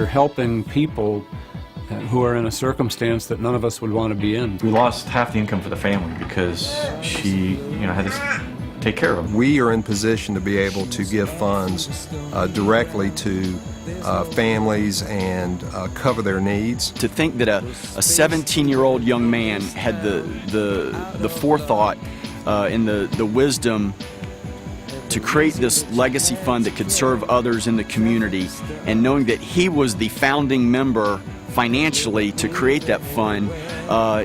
you're helping people who are in a circumstance that none of us would want to be in. We lost half the income for the family because she, had to take care of them. We are in position to be able to give funds directly to families and cover their needs. To think that a 17-year-old young man had the forethought and the wisdom to create this legacy fund that could serve others in the community, and knowing that he was the founding member financially to create that fund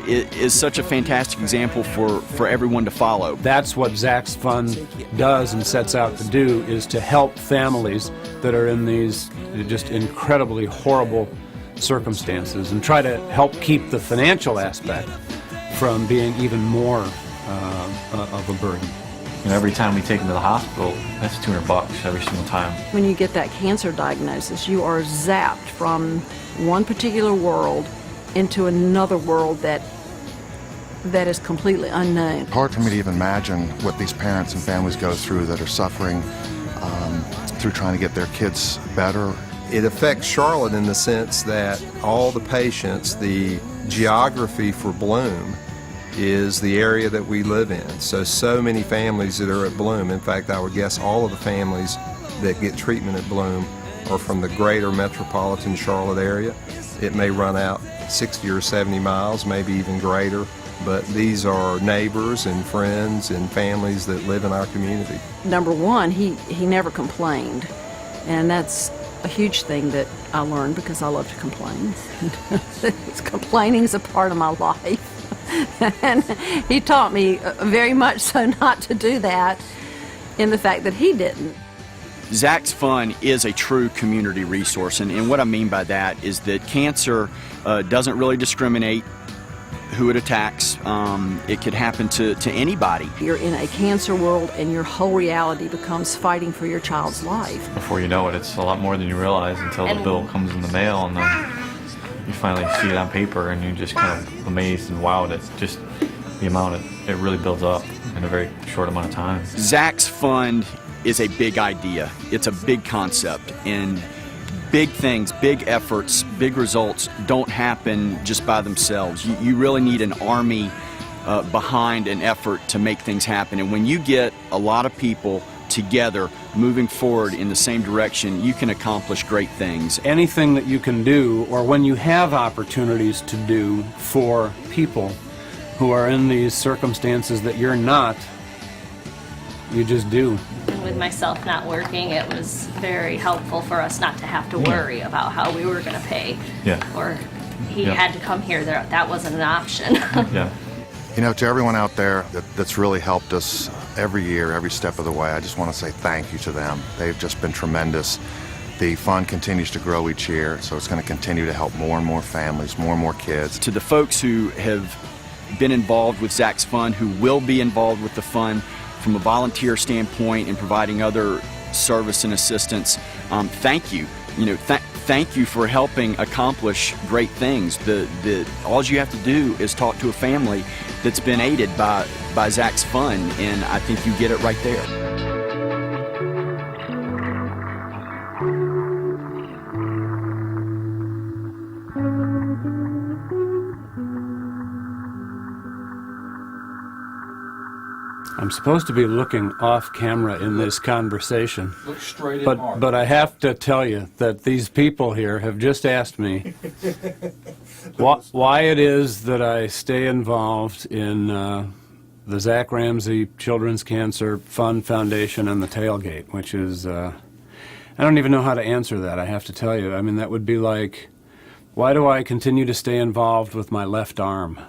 is such a fantastic example for everyone to follow. That's what Zach's Fund does and sets out to do, is to help families that are in these just incredibly horrible circumstances and try to help keep the financial aspect from being even more of a burden. Every time we take them to the hospital, that's $200 every single time. When you get that cancer diagnosis, you are zapped from one particular world into another world that is completely unknown. Hard for me to even imagine what these parents and families go through that are suffering through trying to get their kids better. It affects Charlotte in the sense that all the patients, the geography for Bloom is the area that we live in. So many families that are at Bloom, in fact, I would guess all of the families that get treatment at Bloom are from the greater metropolitan Charlotte area. It may run out 60 or 70 miles, maybe even greater, but these are neighbors and friends and families that live in our community. Number one, he never complained, and that's a huge thing that I learned because I love to complain. Complaining's a part of my life. And he taught me very much so not to do that, in the fact that he didn't. Zach's Fund is a true community resource, and what I mean by that is that cancer doesn't really discriminate who it attacks. It could happen to anybody. You're in a cancer world and your whole reality becomes fighting for your child's life. Before you know it, it's a lot more than you realize until the bill comes in the mail, and then you finally see it on paper and you're just kind of amazed and wowed at just the amount it really builds up in a very short amount of time. Zach's Fund is a big idea. It's a big concept, and big things, big efforts, big results don't happen just by themselves. You really need an army behind an effort to make things happen, and when you get a lot of people together moving forward in the same direction, you can accomplish great things. Anything that you can do, or when you have opportunities to do for people who are in these circumstances that you're not, you just do. With myself not working, it was very helpful for us not to have to worry about how we were going to pay. Yeah. Or he had to come here. That wasn't an option. Yeah. To everyone out there that's really helped us every year, every step of the way, I just want to say thank you to them. They've just been tremendous. The fund continues to grow each year, so it's going to continue to help more and more families, more and more kids. To the folks who have been involved with Zach's Fund, who will be involved with the fund from a volunteer standpoint and providing other service and assistance, thank you. Thank you for helping accomplish great things. All you have to do is talk to a family that's been aided by Zach's Fund, and I think you get it right there. I'm supposed to be looking off camera in this conversation. Look straight at Mark. But I have to tell you that these people here have just asked me why it is that I stay involved in the Zach Ramsey Children's Cancer Fund Foundation and the Tailgate, which is, I don't even know how to answer that, I have to tell you. I mean, that would be like, why do I continue to stay involved with my left arm?